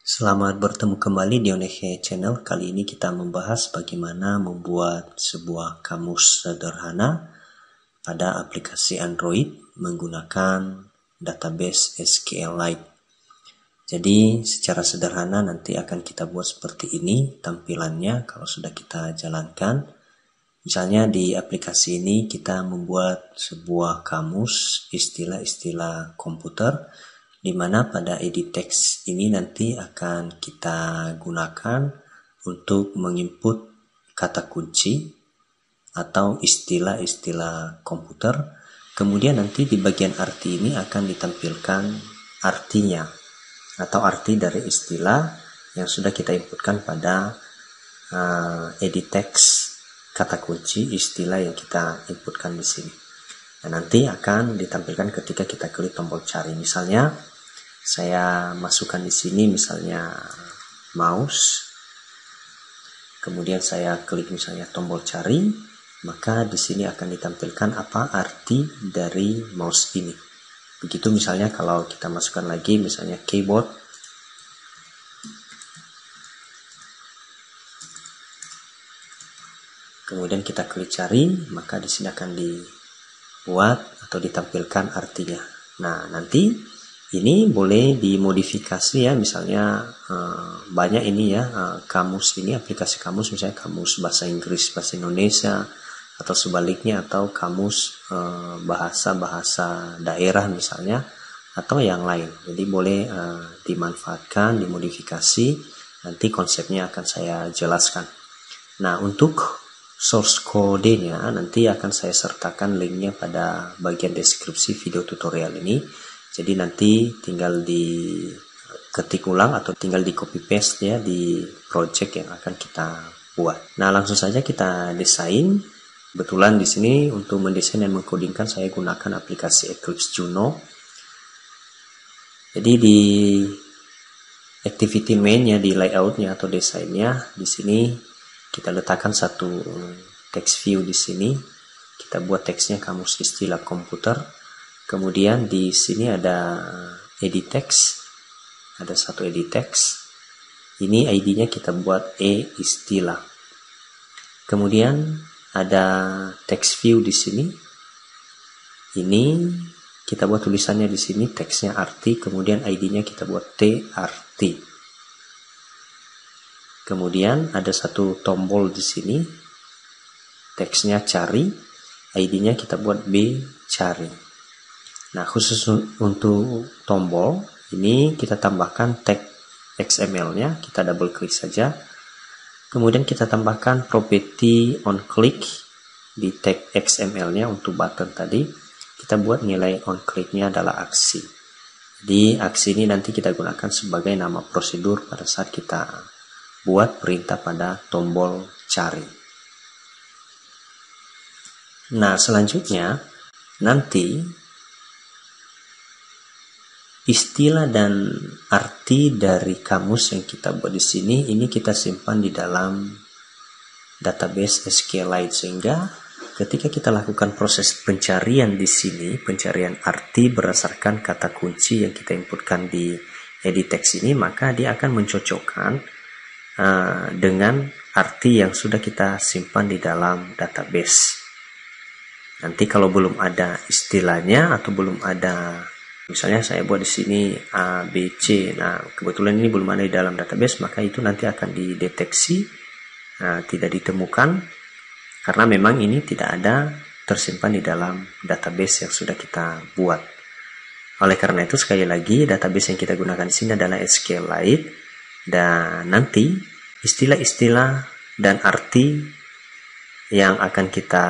Selamat bertemu kembali di Onehe Channel. Kali ini kita membahas bagaimana membuat sebuah kamus sederhana pada aplikasi Android menggunakan database SQLite. Jadi secara sederhana nanti akan kita buat seperti ini tampilannya kalau sudah kita jalankan. Misalnya di aplikasi ini kita membuat sebuah kamus istilah-istilah komputer, di mana pada edit text ini nanti akan kita gunakan untuk menginput kata kunci atau istilah-istilah komputer. Kemudian nanti di bagian arti ini akan ditampilkan artinya atau arti dari istilah yang sudah kita inputkan pada edit text kata kunci istilah yang kita inputkan di sini. Nah, nanti akan ditampilkan ketika kita klik tombol cari. Misalnya saya masukkan di sini misalnya mouse, kemudian saya klik misalnya tombol cari, maka di sini akan ditampilkan apa arti dari mouse ini. Begitu misalnya kalau kita masukkan lagi misalnya keyboard, kemudian kita klik cari, maka di sini akan dibuat atau ditampilkan artinya. Nah, nanti ini boleh dimodifikasi ya, misalnya banyak ini ya kamus ini, aplikasi kamus, misalnya kamus bahasa Inggris, bahasa Indonesia, atau sebaliknya, atau kamus bahasa-bahasa daerah misalnya, atau yang lain. Jadi boleh dimanfaatkan, dimodifikasi, nanti konsepnya akan saya jelaskan. Nah, untuk source code-nya nanti akan saya sertakan linknya pada bagian deskripsi video tutorial ini. Jadi nanti tinggal diketik ulang atau tinggal di copy paste ya di project yang akan kita buat. Nah, langsung saja kita desain. Kebetulan di sini untuk mendesain dan mengkodingkan saya gunakan aplikasi Eclipse Juno. Jadi di activity main-nya, di layout-nya atau desainnya, di sini kita letakkan satu text view di sini. Kita buat teksnya kamus istilah komputer. Kemudian di sini ada edit text, ada satu edit text. Ini ID-nya kita buat istilah. Kemudian ada text view di sini. Ini kita buat tulisannya di sini, teksnya arti. Kemudian ID-nya kita buat arti. Kemudian ada satu tombol di sini, teksnya cari, ID-nya kita buat cari. Nah, khusus untuk tombol ini kita tambahkan tag XML-nya, kita double klik saja. Kemudian kita tambahkan property on click di tag XML-nya untuk button tadi. Kita buat nilai on click-nya adalah aksi. Jadi aksi ini nanti kita gunakan sebagai nama prosedur pada saat kita buat perintah pada tombol cari. Nah, selanjutnya nanti istilah dan arti dari kamus yang kita buat di sini ini kita simpan di dalam database SQLite, sehingga ketika kita lakukan proses pencarian di sini, pencarian arti berdasarkan kata kunci yang kita inputkan di edit text ini, maka dia akan mencocokkan dengan arti yang sudah kita simpan di dalam database. Nanti kalau belum ada istilahnya atau belum ada, misalnya saya buat di sini A, B, C. Nah, kebetulan ini belum ada di dalam database, maka itu nanti akan dideteksi, tidak ditemukan, karena memang ini tidak ada tersimpan di dalam database yang sudah kita buat. Oleh karena itu, sekali lagi, database yang kita gunakan di sini adalah SQLite, dan nanti istilah-istilah dan arti yang akan kita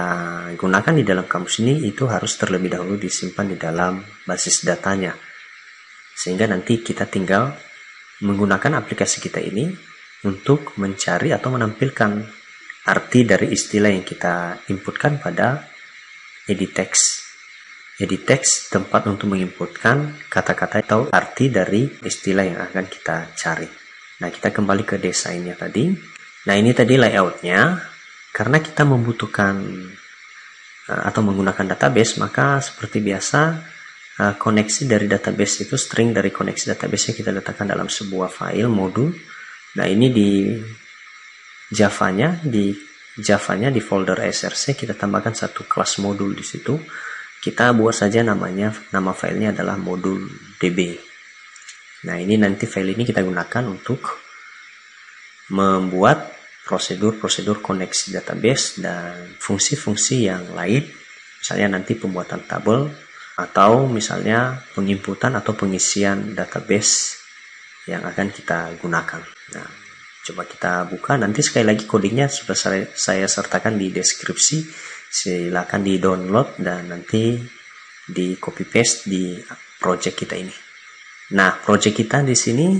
gunakan di dalam kamus ini itu harus terlebih dahulu disimpan di dalam basis datanya, sehingga nanti kita tinggal menggunakan aplikasi kita ini untuk mencari atau menampilkan arti dari istilah yang kita inputkan pada edit text. Edit text tempat untuk menginputkan kata-kata atau arti dari istilah yang akan kita cari. Nah, kita kembali ke desainnya tadi. Nah, ini tadi layoutnya. Karena kita membutuhkan atau menggunakan database, maka seperti biasa koneksi dari database itu, string dari koneksi database kita letakkan dalam sebuah file modul. Nah, ini di Java-nya di folder src kita tambahkan satu kelas modul di situ. Kita buat saja nama filenya adalah modul db. Nah, ini nanti file ini kita gunakan untuk membuat prosedur-prosedur koneksi database dan fungsi-fungsi yang lain. Misalnya nanti pembuatan tabel atau misalnya penginputan atau pengisian database yang akan kita gunakan. Nah, coba kita buka. Nanti sekali lagi codingnya sudah saya sertakan di deskripsi. Silakan di download dan nanti di copy paste di project kita ini. Nah, project kita di sini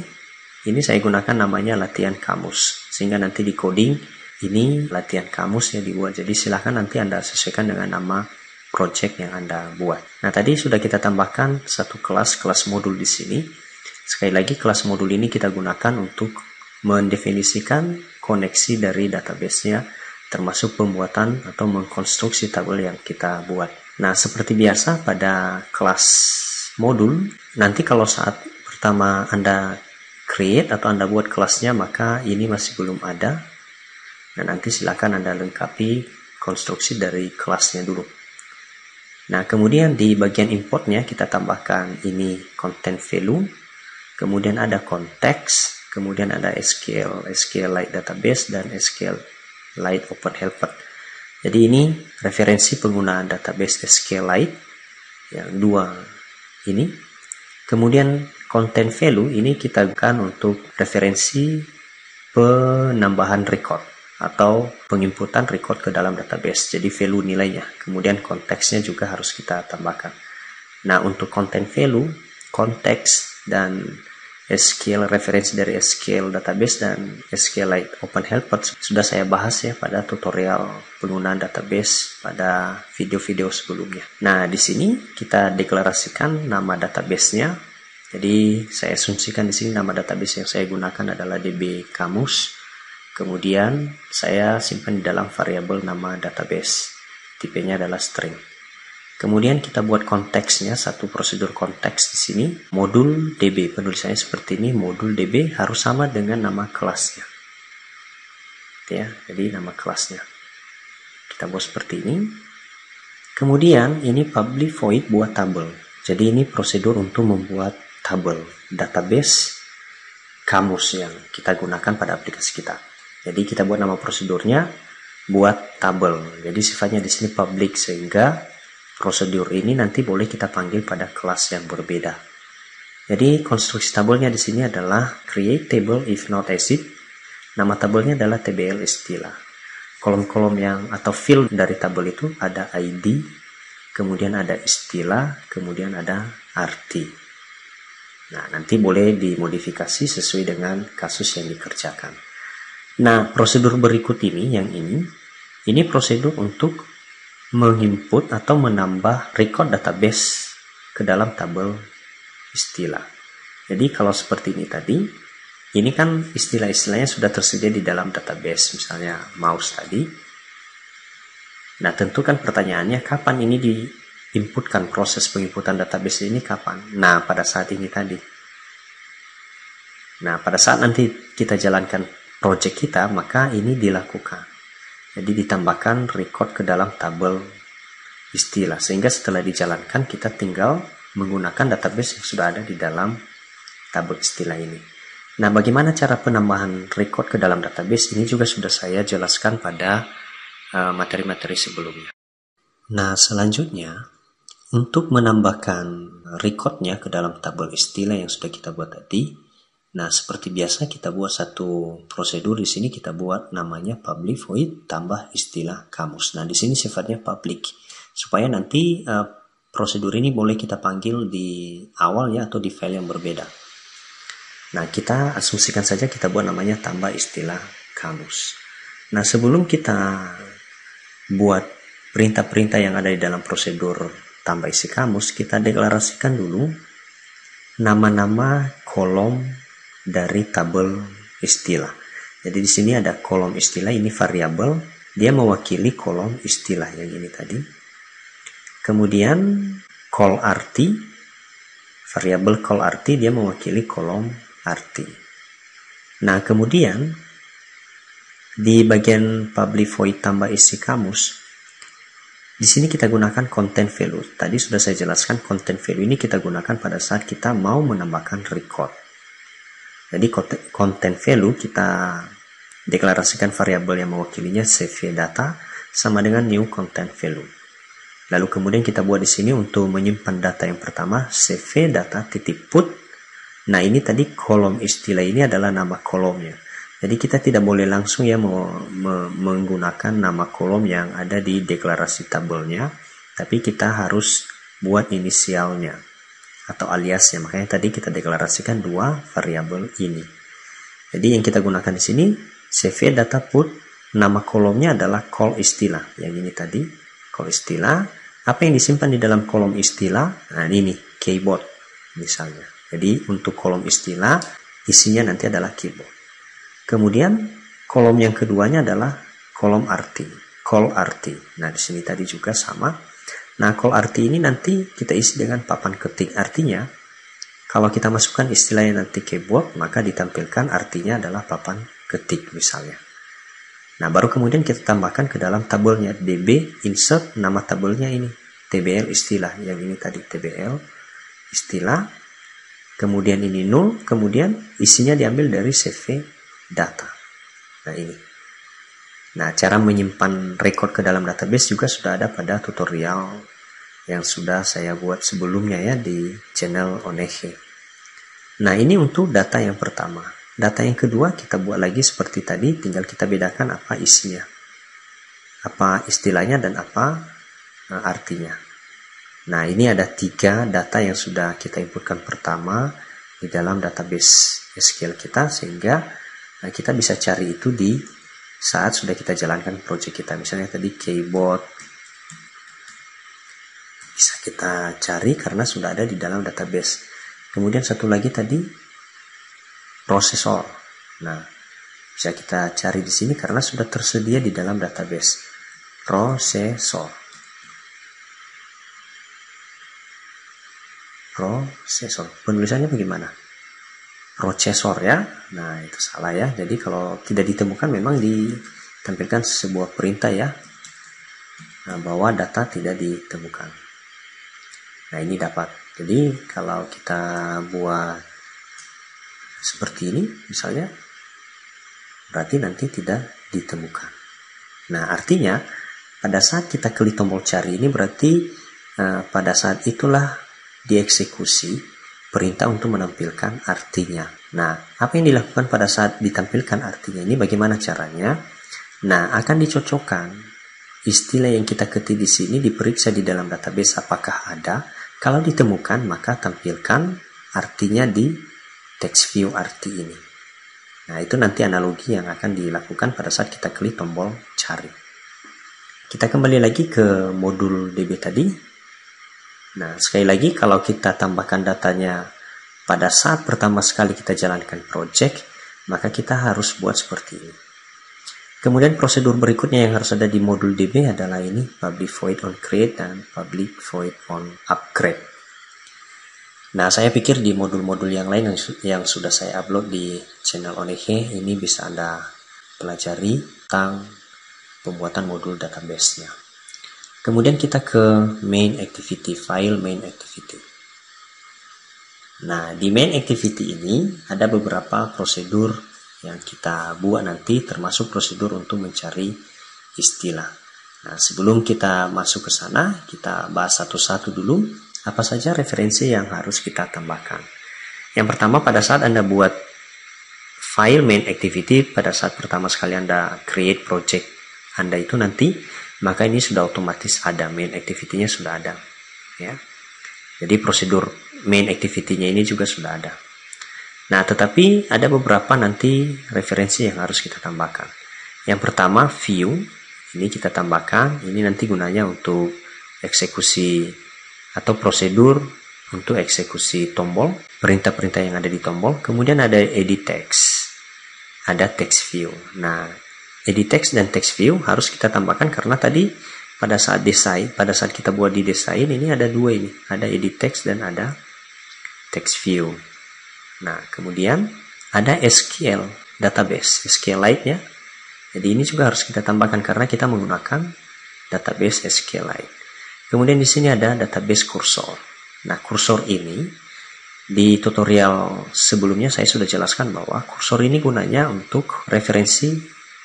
ini saya gunakan namanya latihan kamus, sehingga nanti di coding ini latihan kamus ya dibuat. Jadi silakan nanti Anda sesuaikan dengan nama project yang Anda buat. Nah, tadi sudah kita tambahkan satu kelas modul di sini. Sekali lagi kelas modul ini kita gunakan untuk mendefinisikan koneksi dari database-nya, termasuk pembuatan atau mengkonstruksi tabel yang kita buat. Nah, seperti biasa pada kelas modul, nanti kalau saat pertama Anda create atau Anda buat kelasnya, maka ini masih belum ada. Nah, nanti silakan Anda lengkapi konstruksi dari kelasnya dulu. Nah, kemudian di bagian importnya kita tambahkan ini content value, kemudian ada konteks, kemudian ada SQLite database dan SQLite open helper. Jadi ini referensi penggunaan database SQLite yang dua ini. Kemudian content value ini kita gunakan untuk referensi penambahan record atau penginputan record ke dalam database. Jadi value nilainya. Kemudian konteksnya juga harus kita tambahkan. Nah, untuk content value, konteks dan SQL referensi dari SQL database dan SQLite open helper sudah saya bahas ya pada tutorial penggunaan database pada video-video sebelumnya. Nah, di sini kita deklarasikan nama database-nya. Jadi saya asumsikan di sini nama database yang saya gunakan adalah DB Kamus. Kemudian saya simpan di dalam variabel nama database. Tipenya adalah string. Kemudian kita buat konteksnya, satu prosedur konteks di sini, modul DB. Penulisannya seperti ini, modul DB harus sama dengan nama kelasnya. Ya, jadi nama kelasnya. Kita buat seperti ini. Kemudian ini public void buat tabel. Jadi ini prosedur untuk membuat tabel database kamus yang kita gunakan pada aplikasi kita. Jadi kita buat nama prosedurnya buat tabel. Jadi sifatnya di sini public, sehingga prosedur ini nanti boleh kita panggil pada kelas yang berbeda. Jadi konstruksi tabelnya di sini adalah create table if not exist. Nama tabelnya adalah tbl istilah. Kolom-kolom yang atau field dari tabel itu ada ID, kemudian ada istilah, kemudian ada arti. Nah, nanti boleh dimodifikasi sesuai dengan kasus yang dikerjakan. Nah, prosedur berikut ini, yang ini prosedur untuk menginput atau menambah record database ke dalam tabel istilah. Jadi kalau seperti ini tadi, ini kan istilah-istilahnya sudah tersedia di dalam database, misalnya mouse tadi. Nah, tentu kan pertanyaannya kapan ini diinputkan, proses penginputan database ini kapan? Nah, pada saat ini tadi. Nah, pada saat nanti kita jalankan project kita, maka ini dilakukan. Jadi ditambahkan record ke dalam tabel istilah, sehingga setelah dijalankan kita tinggal menggunakan database yang sudah ada di dalam tabel istilah ini. Nah, bagaimana cara penambahan record ke dalam database ini juga sudah saya jelaskan pada materi-materi sebelumnya. Nah, selanjutnya untuk menambahkan recordnya ke dalam tabel istilah yang sudah kita buat tadi. Nah, seperti biasa kita buat satu prosedur di sini, kita buat namanya public void tambah istilah kamus. Nah, di sini sifatnya public supaya nanti prosedur ini boleh kita panggil di awal ya atau di file yang berbeda. Nah, kita asumsikan saja kita buat namanya tambah istilah kamus. Nah, sebelum kita buat perintah-perintah yang ada di dalam prosedur tambah isi kamus, kita deklarasikan dulu nama-nama kolom dari tabel istilah. Jadi di sini ada kolom istilah, ini variabel, dia mewakili kolom istilah yang ini tadi. Kemudian call arti, variabel call arti dia mewakili kolom arti. Nah, kemudian di bagian public void tambah isi kamus, di sini kita gunakan content value. Tadi sudah saya jelaskan, content value ini kita gunakan pada saat kita mau menambahkan record. Jadi content value kita deklarasikan variabel yang mewakilinya CV data sama dengan new content value. Lalu kemudian kita buat di sini untuk menyimpan data yang pertama CV data titik put. Nah, ini tadi kolom istilah ini adalah nama kolomnya. Jadi kita tidak boleh langsung ya menggunakan nama kolom yang ada di deklarasi tabelnya, tapi kita harus buat inisialnya atau aliasnya. Makanya tadi kita deklarasikan dua variabel ini. Jadi yang kita gunakan di sini CV data put, nama kolomnya adalah call istilah. Yang ini tadi call istilah. Apa yang disimpan di dalam kolom istilah? Nah, ini keyboard misalnya. Jadi untuk kolom istilah isinya nanti adalah keyboard. Kemudian kolom yang keduanya adalah kolom arti, call arti. Nah, di sini tadi juga sama. Nah, call arti ini nanti kita isi dengan papan ketik. Artinya, kalau kita masukkan istilahnya nanti keyboard, maka ditampilkan artinya adalah papan ketik misalnya. Nah, baru kemudian kita tambahkan ke dalam tabelnya db insert nama tabelnya ini tbl istilah. Yang ini tadi tbl istilah. Kemudian ini null, kemudian isinya diambil dari CV data. Nah, ini. Nah, cara menyimpan record ke dalam database juga sudah ada pada tutorial yang sudah saya buat sebelumnya ya di channel Onehe. Nah, ini untuk data yang pertama. Data yang kedua kita buat lagi seperti tadi, tinggal kita bedakan apa isinya, apa istilahnya dan apa artinya. Nah, ini ada 3 data yang sudah kita inputkan pertama di dalam database SQL kita, sehingga kita bisa cari itu di saat sudah kita jalankan project kita. Misalnya tadi keyboard bisa kita cari karena sudah ada di dalam database. Kemudian satu lagi tadi prosesor. Nah, bisa kita cari di sini karena sudah tersedia di dalam database. Prosesor. Penulisannya bagaimana? Prosesor ya. Nah, itu salah ya. Jadi kalau tidak ditemukan memang ditampilkan sebuah perintah ya. Nah, bahwa data tidak ditemukan. Nah, ini dapat. Jadi kalau kita buat seperti ini misalnya, berarti nanti tidak ditemukan. Nah, artinya pada saat kita klik tombol cari ini berarti pada saat itulah dieksekusi perintah untuk menampilkan artinya. Nah, apa yang dilakukan pada saat ditampilkan artinya ini bagaimana caranya? Nah, akan dicocokkan istilah yang kita ketik di sini, diperiksa di dalam database apakah ada. Kalau ditemukan, maka tampilkan artinya di text view arti ini. Nah, itu nanti analogi yang akan dilakukan pada saat kita klik tombol cari. Kita kembali lagi ke modul DB tadi. Nah, sekali lagi kalau kita tambahkan datanya pada saat pertama sekali kita jalankan project, maka kita harus buat seperti ini. Kemudian prosedur berikutnya yang harus ada di modul DB adalah ini, public void on create dan public void on upgrade. Nah, saya pikir di modul-modul yang lain yang sudah saya upload di channel Onehe ini bisa Anda pelajari tentang pembuatan modul database-nya. Kemudian kita ke main activity, file main activity. Nah, di main activity ini ada beberapa prosedur yang kita buat nanti, termasuk prosedur untuk mencari istilah. Nah, sebelum kita masuk ke sana, kita bahas satu-satu dulu apa saja referensi yang harus kita tambahkan. Yang pertama, pada saat Anda buat file main activity, pada saat pertama sekali Anda create project Anda itu nanti, maka ini sudah otomatis ada, main activity-nya sudah ada ya. Jadi prosedur main activity-nya ini juga sudah ada. Nah, tetapi ada beberapa nanti referensi yang harus kita tambahkan. Yang pertama, view ini kita tambahkan, ini nanti gunanya untuk eksekusi atau prosedur untuk eksekusi tombol, perintah-perintah yang ada di tombol. Kemudian ada edit text, ada text view. Nah, edit text dan text view harus kita tambahkan karena tadi pada saat desain, pada saat kita buat di desain ini ada dua ini, ada edit text dan ada text view. Nah, kemudian ada SQL database, SQLite ya. Jadi ini juga harus kita tambahkan karena kita menggunakan database SQLite. Kemudian di sini ada database cursor. Nah, cursor ini di tutorial sebelumnya saya sudah jelaskan bahwa cursor ini gunanya untuk referensi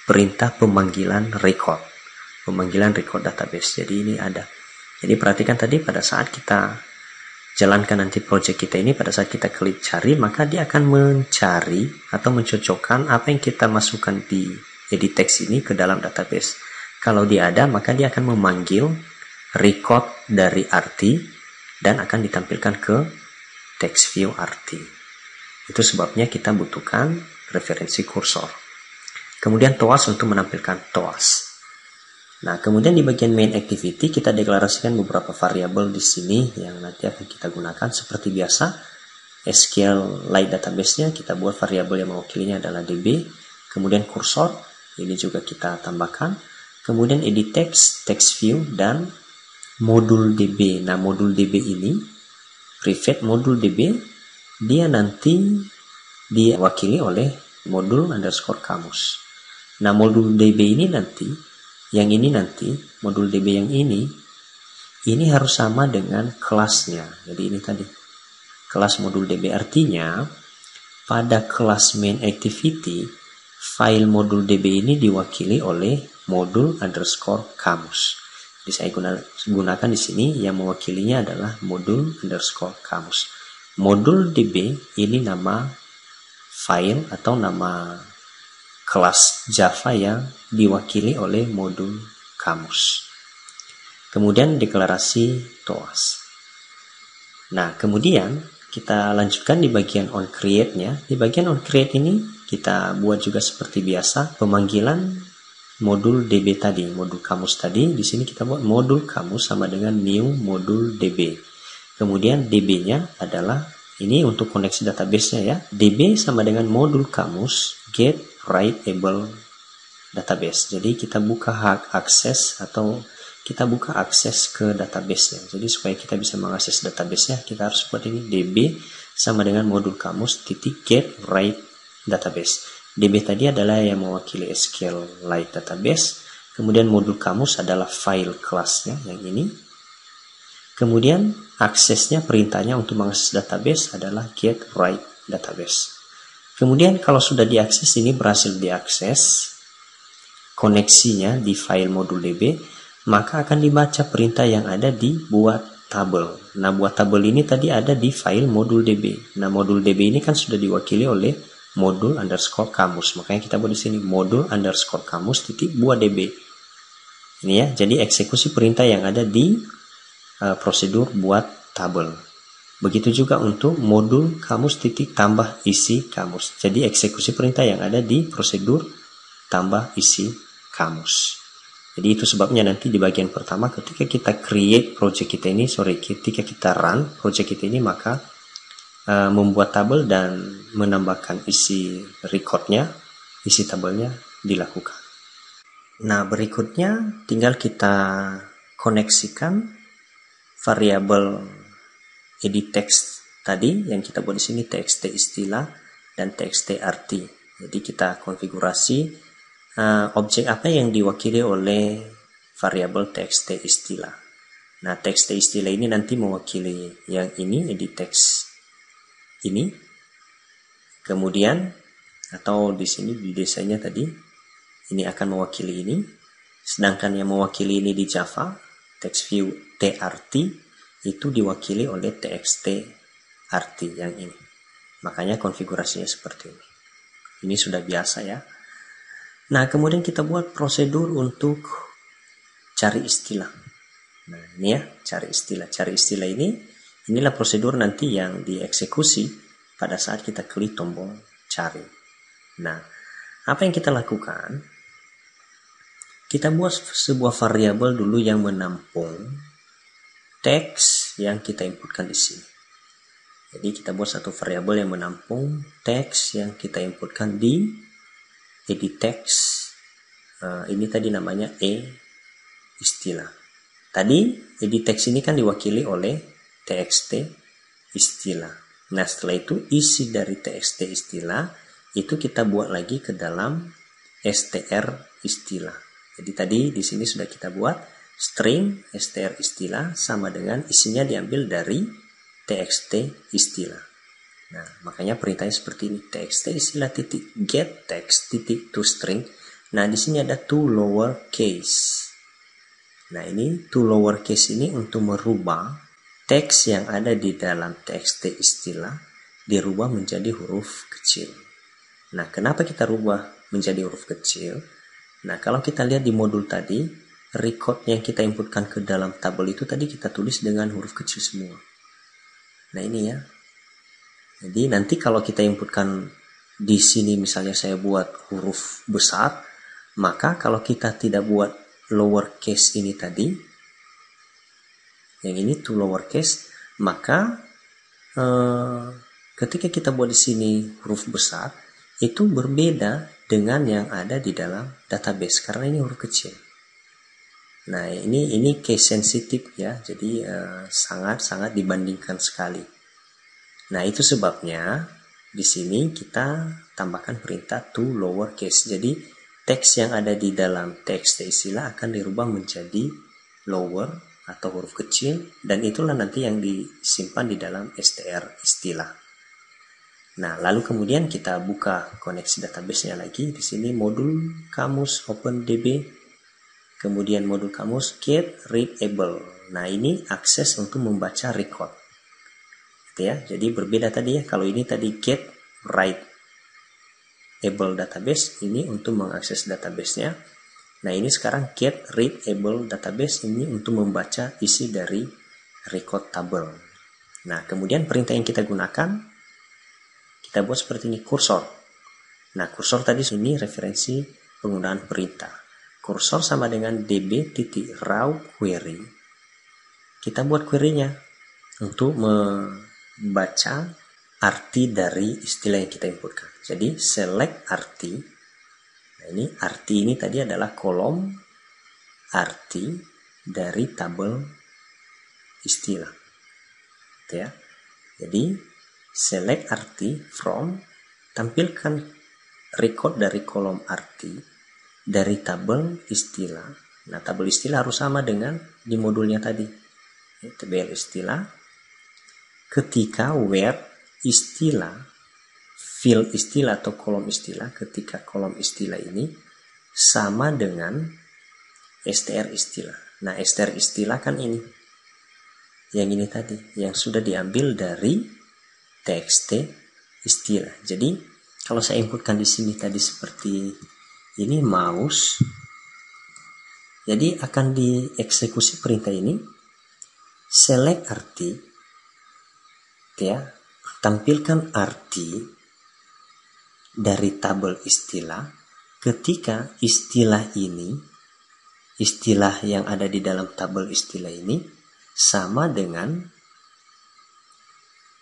perintah pemanggilan record. Pemanggilan record database. Jadi ini ada. Jadi perhatikan tadi pada saat kita jalankan nanti project kita ini, pada saat kita klik cari, maka dia akan mencari atau mencocokkan apa yang kita masukkan di edit text ini ke dalam database. Kalau dia ada, maka dia akan memanggil record dari arti dan akan ditampilkan ke text view arti. Itu sebabnya kita butuhkan referensi kursor. Kemudian TOAS untuk menampilkan TOAS. Nah, kemudian di bagian main activity kita deklarasikan beberapa variabel di sini yang nanti akan kita gunakan seperti biasa. SQLite database-nya kita buat variabel yang mewakilinya adalah DB. Kemudian kursor, ini juga kita tambahkan. Kemudian edit text, text view, dan modul DB. Nah, modul DB ini, private modul DB, dia nanti diwakili oleh modul underscore kamus. Nah, modul DB ini nanti, yang ini nanti, modul DB yang ini harus sama dengan kelasnya. Jadi ini tadi, kelas modul DB. Artinya, pada kelas main activity, file modul DB ini diwakili oleh modul underscore kamus. Jadi saya gunakan di sini yang mewakilinya adalah modul underscore kamus. Modul DB ini nama file atau nama kelas Java yang diwakili oleh modul kamus. Kemudian deklarasi TOAS. Nah, kemudian kita lanjutkan di bagian onCreate-nya. Di bagian onCreate ini kita buat juga seperti biasa pemanggilan modul DB tadi, modul kamus tadi. Di sini kita buat modul kamus sama dengan new modul DB. Kemudian DB-nya adalah ini untuk koneksi database-nya ya. DB sama dengan modul kamus get writable database. Jadi kita buka hak akses atau kita buka akses ke database-nya. Jadi supaya kita bisa mengakses database-nya, kita harus buat ini DB sama dengan modul kamus titik get write database. DB tadi adalah yang mewakili SQLite database. Kemudian modul kamus adalah file kelasnya yang ini. Kemudian aksesnya, perintahnya untuk mengakses database adalah get write database. Kemudian kalau sudah diakses, ini berhasil diakses koneksinya di file modul DB, maka akan dibaca perintah yang ada di buat tabel. Nah, buat tabel ini tadi ada di file modul DB. Nah, modul DB ini kan sudah diwakili oleh modul underscore kamus. Makanya kita buat di sini modul underscore kamus titik buat DB. Ini ya, jadi eksekusi perintah yang ada di prosedur buat tabel. Begitu juga untuk modul kamus titik tambah isi kamus. Jadi eksekusi perintah yang ada di prosedur tambah isi kamus. Jadi itu sebabnya nanti di bagian pertama ketika kita create project kita ini, ketika kita run project kita ini, maka membuat tabel dan menambahkan isi recordnya, isi tabelnya dilakukan. Nah, berikutnya tinggal kita koneksikan variabel edit text tadi yang kita buat di sini, txt istilah dan txt arti. Jadi kita konfigurasi objek apa yang diwakili oleh variabel txt istilah. Nah, txt istilah ini nanti mewakili yang ini, edit text ini. Kemudian atau di sini di desainnya tadi ini akan mewakili ini. Sedangkan yang mewakili ini di Java, text view trt itu diwakili oleh txt arti yang ini. Makanya konfigurasinya seperti ini. Ini sudah biasa ya. Nah, kemudian kita buat prosedur untuk cari istilah. Nah, ini ya, cari istilah. Cari istilah ini, inilah prosedur nanti yang dieksekusi pada saat kita klik tombol cari. Nah, apa yang kita lakukan? Kita buat sebuah variabel dulu yang menampung teks yang kita inputkan di sini. Jadi kita buat satu variabel yang menampung teks yang kita inputkan di edit text. Ini tadi namanya istilah. Tadi edit text ini kan diwakili oleh txt istilah. Nah, setelah itu isi dari txt istilah itu kita buat lagi ke dalam str istilah. Jadi tadi di sini sudah kita buat string str istilah sama dengan isinya diambil dari txt istilah. Nah, makanya perintahnya seperti ini, txt istilah titik get text titik to string. Nah, di sini ada to lowercase. Nah, ini to lowercase ini untuk merubah teks yang ada di dalam txt istilah dirubah menjadi huruf kecil. Nah, kenapa kita rubah menjadi huruf kecil? Nah, kalau kita lihat di modul tadi, record yang kita inputkan ke dalam tabel itu tadi kita tulis dengan huruf kecil semua. Nah, ini ya. Jadi nanti kalau kita inputkan di sini misalnya saya buat huruf besar, maka kalau kita tidak buat lowercase ini tadi, yang ini to lowercase, maka ketika kita buat di sini huruf besar, itu berbeda dengan yang ada di dalam database karena ini huruf kecil. Nah, ini case sensitif ya, jadi sangat-sangat dibandingkan sekali. Nah, itu sebabnya di sini kita tambahkan perintah to lowercase. Jadi teks yang ada di dalam teks istilah akan dirubah menjadi lower atau huruf kecil, dan itulah nanti yang disimpan di dalam str istilah. Nah, lalu kemudian kita buka koneksi database-nya lagi. Di sini modul kamus OpenDB, kemudian modul kamus get readable. Nah, ini akses untuk membaca record. Gitu ya. Jadi berbeda tadi ya. Kalau ini tadi get writeable database, ini untuk mengakses database-nya. Nah, ini sekarang get readable database, ini untuk membaca isi dari record table. Nah, kemudian perintah yang kita gunakan, kita buat seperti ini, kursor. Nah, kursor tadi ini referensi penggunaan perintah. Kursor sama dengan db.raw query. Kita buat query-nya untuk membaca arti dari istilah yang kita inputkan. Jadi, select arti. Nah, ini arti ini tadi adalah kolom arti dari tabel istilah. Gitu ya. Jadi select arti from, tampilkan record dari kolom arti dari tabel istilah. Nah, tabel istilah harus sama dengan di modulnya tadi. Tabel istilah ketika where istilah, field istilah atau kolom istilah, ketika kolom istilah ini sama dengan str istilah. Nah, str istilah kan ini. Yang ini tadi, yang sudah diambil dari txt istilah. Jadi, kalau saya inputkan di sini tadi seperti ini mouse, jadi akan dieksekusi perintah ini, select arti, ya, tampilkan arti dari tabel istilah ketika istilah ini, istilah yang ada di dalam tabel istilah ini sama dengan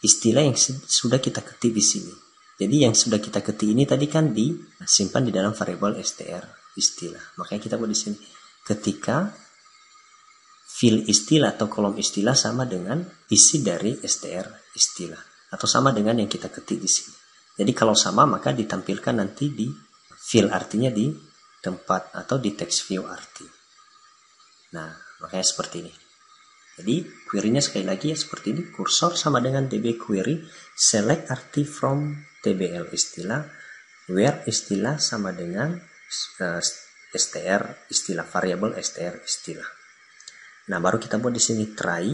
istilah yang sudah kita ketik di sini. Jadi yang sudah kita ketik ini tadi kan disimpan di dalam variabel str istilah. Makanya kita buat di sini ketika field istilah atau kolom istilah sama dengan isi dari str istilah atau sama dengan yang kita ketik di sini. Jadi kalau sama maka ditampilkan nanti di field artinya di tempat atau di text view arti. Nah, makanya seperti ini. Jadi query-nya sekali lagi ya seperti ini, kursor sama dengan db query, select arti from tbl istilah, where istilah sama dengan str istilah, variabel str istilah. Nah, baru kita buat di sini try,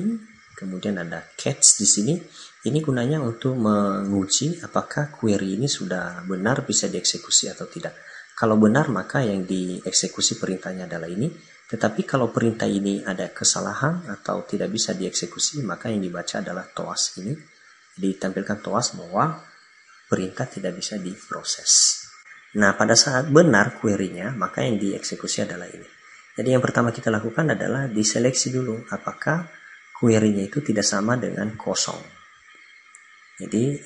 kemudian ada catch di sini. Ini gunanya untuk menguji apakah query ini sudah benar bisa dieksekusi atau tidak. Kalau benar maka yang dieksekusi perintahnya adalah ini. Tetapi kalau perintah ini ada kesalahan atau tidak bisa dieksekusi, maka yang dibaca adalah toas ini. Ditampilkan toas bahwa perintah tidak bisa diproses. Nah, pada saat benar query-nya, maka yang dieksekusi adalah ini. Jadi yang pertama kita lakukan adalah diseleksi dulu apakah query-nya itu tidak sama dengan kosong. Jadi,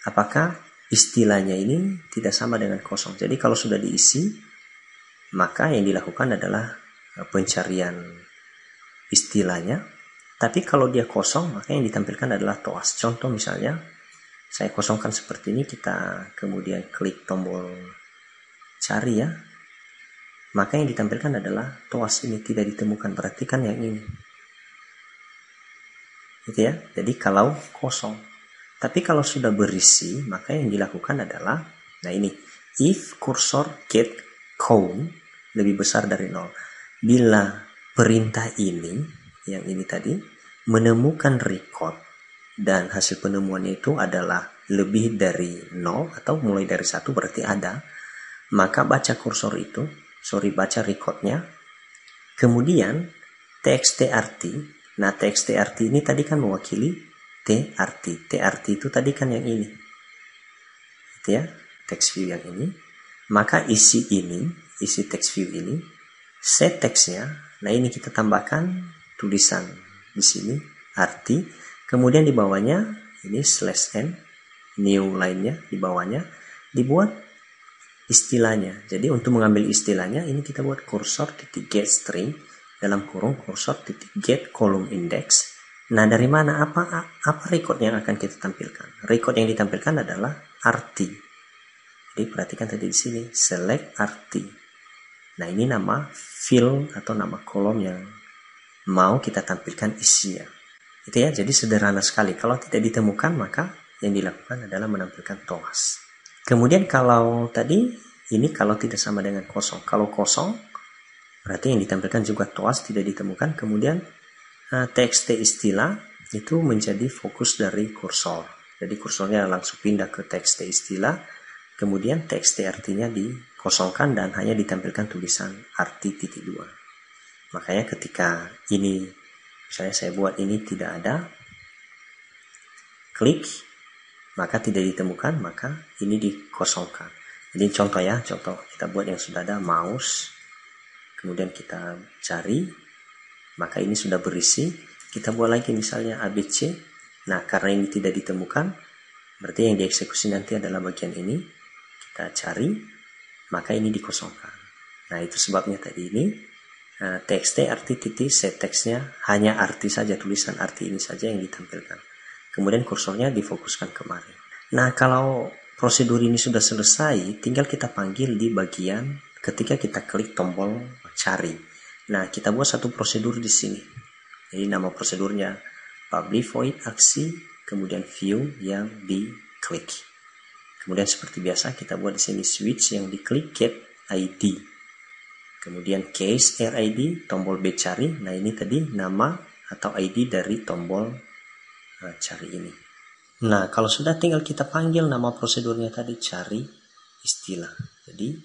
apakah istilahnya ini tidak sama dengan kosong. Jadi kalau sudah diisi, maka yang dilakukan adalah pencarian istilahnya, Tapi kalau dia kosong, maka yang ditampilkan adalah TOAS. Contoh misalnya, saya kosongkan seperti ini, kita kemudian klik tombol cari ya. Maka yang ditampilkan adalah TOAS ini tidak ditemukan, berarti kan yang ini. Gitu ya. Jadi kalau kosong. Tapi kalau sudah berisi, maka yang dilakukan adalah, nah ini, if cursor get count lebih besar dari 0. Bila perintah ini, yang ini tadi, menemukan record dan hasil penemuannya itu adalah lebih dari 0 atau mulai dari 1 berarti ada, maka baca kursor itu, baca recordnya, kemudian txt_rt. Nah, txt_rt ini tadi kan mewakili trt. Trt itu tadi kan yang ini, gitu ya, text view yang ini. Maka isi text view ini, set textnya. Nah, ini kita tambahkan tulisan di sini arti, kemudian di bawahnya ini /n, new line-nya di bawahnya dibuat istilahnya. Jadi untuk mengambil istilahnya ini kita buat cursor titik get string dalam kurung cursor titik get column index. Nah, dari mana apa record yang akan kita tampilkan? Record yang ditampilkan adalah arti. Jadi perhatikan tadi di sini select arti. Nah, ini nama field atau nama kolom yang mau kita tampilkan isinya. Itu ya, jadi sederhana sekali. Kalau tidak ditemukan, maka yang dilakukan adalah menampilkan TOAS. Kemudian kalau tadi, ini kalau tidak sama dengan kosong. Kalau kosong, berarti yang ditampilkan juga TOAS tidak ditemukan. Kemudian txt istilah itu menjadi fokus dari kursor. Jadi kursornya langsung pindah ke txt istilah. Kemudian txt artinya dikosongkan dan hanya ditampilkan tulisan arti titik 2. Makanya ketika ini, misalnya saya buat ini tidak ada, klik, maka tidak ditemukan, maka ini dikosongkan. Jadi contoh ya, contoh kita buat yang sudah ada, mouse, kemudian kita cari, maka ini sudah berisi, kita buat lagi misalnya ABC. Nah, karena ini tidak ditemukan, berarti yang dieksekusi nanti adalah bagian ini, kita cari, maka ini dikosongkan. Nah, itu sebabnya tadi ini, txt arti titik set textnya hanya arti saja, tulisan arti ini saja yang ditampilkan. Kemudian kursornya difokuskan kemari. Nah, kalau prosedur ini sudah selesai, tinggal kita panggil di bagian ketika kita klik tombol cari. Nah, kita buat satu prosedur di sini. Jadi nama prosedurnya public void aksi, kemudian view yang diklik. Kemudian seperti biasa kita buat di sini switch yang diklik get ID. Kemudian case RID, tombol B cari. Nah, ini tadi nama atau ID dari tombol cari ini. Nah, kalau sudah tinggal kita panggil nama prosedurnya tadi cari istilah. Jadi,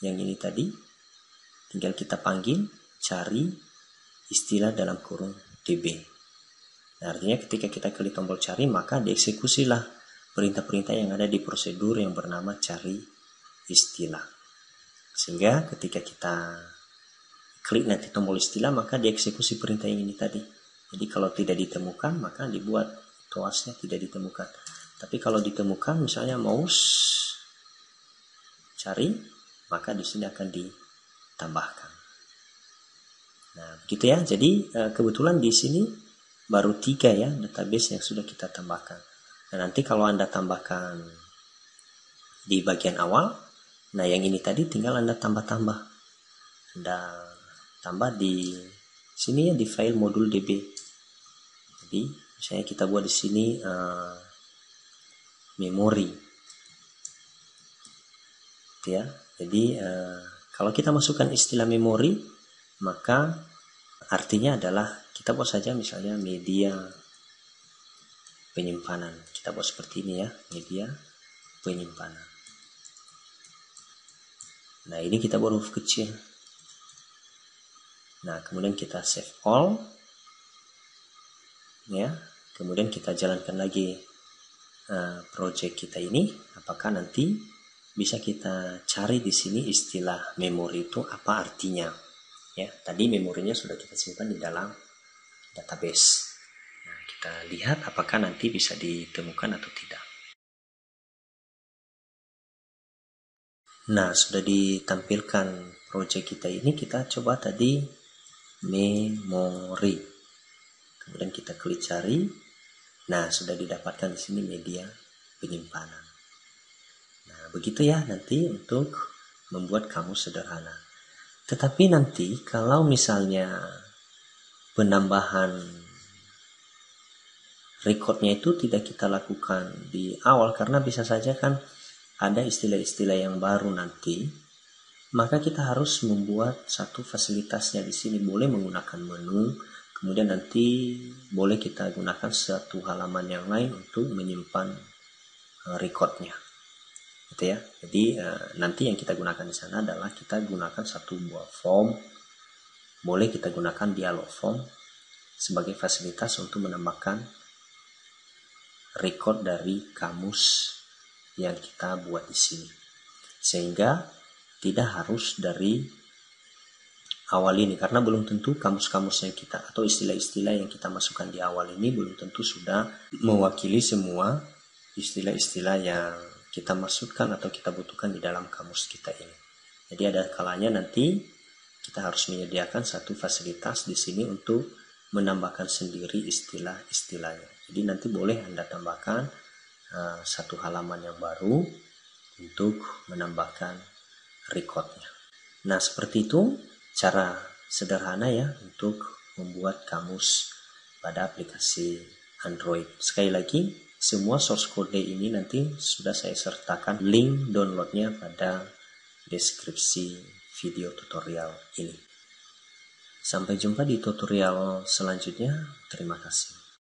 yang ini tadi tinggal kita panggil cari istilah dalam kurung DB. Nah, artinya ketika kita klik tombol cari, maka dieksekusilah perintah-perintah yang ada di prosedur yang bernama cari istilah. Sehingga ketika kita klik nanti tombol istilah, maka dieksekusi perintah yang ini tadi. Jadi kalau tidak ditemukan, maka dibuat TOAS-nya tidak ditemukan. Tapi kalau ditemukan, misalnya mouse cari, maka di sini akan ditambahkan. Nah, begitu ya. Jadi kebetulan di sini baru 3 ya database yang sudah kita tambahkan. Nah, nanti kalau Anda tambahkan di bagian awal, nah, yang ini tadi tinggal Anda tambah-tambah. Anda tambah di sini ya, di file modul DB. Jadi, misalnya kita buat di sini memori. Ya. Jadi, kalau kita masukkan istilah memori, maka artinya adalah kita buat saja misalnya media penyimpanan. Kita buat seperti ini ya, media penyimpanan. Nah, ini kita buat huruf kecil. Nah, kemudian kita save all. Ya, kemudian kita jalankan lagi project kita ini. Apakah nanti bisa kita cari di sini istilah memori itu apa artinya? Ya, tadi memorinya sudah kita simpan di dalam database. Nah, kita lihat apakah nanti bisa ditemukan atau tidak. Nah, sudah ditampilkan project kita ini, kita coba tadi memori. Kemudian kita klik cari. Nah, sudah didapatkan di sini media penyimpanan. Nah, begitu ya nanti untuk membuat kamus sederhana. Tetapi nanti kalau misalnya penambahan recordnya itu tidak kita lakukan di awal, karena bisa saja kan ada istilah-istilah yang baru nanti, maka kita harus membuat satu fasilitasnya di sini. Boleh menggunakan menu, kemudian nanti boleh kita gunakan satu halaman yang lain untuk menyimpan recordnya, gitu ya. Jadi nanti yang kita gunakan di sana adalah kita gunakan satu buah form. Boleh kita gunakan dialog form sebagai fasilitas untuk menambahkan record dari kamus yang kita buat di sini, sehingga tidak harus dari awal ini, karena belum tentu kamus-kamus yang kita atau istilah-istilah yang kita masukkan di awal ini belum tentu sudah mewakili semua istilah-istilah yang kita masukkan atau kita butuhkan di dalam kamus kita ini. Jadi ada kalanya nanti kita harus menyediakan satu fasilitas di sini untuk menambahkan sendiri istilah-istilahnya. Jadi nanti boleh Anda tambahkan satu halaman yang baru untuk menambahkan recordnya. Nah, seperti itu cara sederhana ya untuk membuat kamus pada aplikasi Android. Sekali lagi, semua source code ini nanti sudah saya sertakan link downloadnya pada deskripsi video tutorial ini. Sampai jumpa di tutorial selanjutnya. Terima kasih.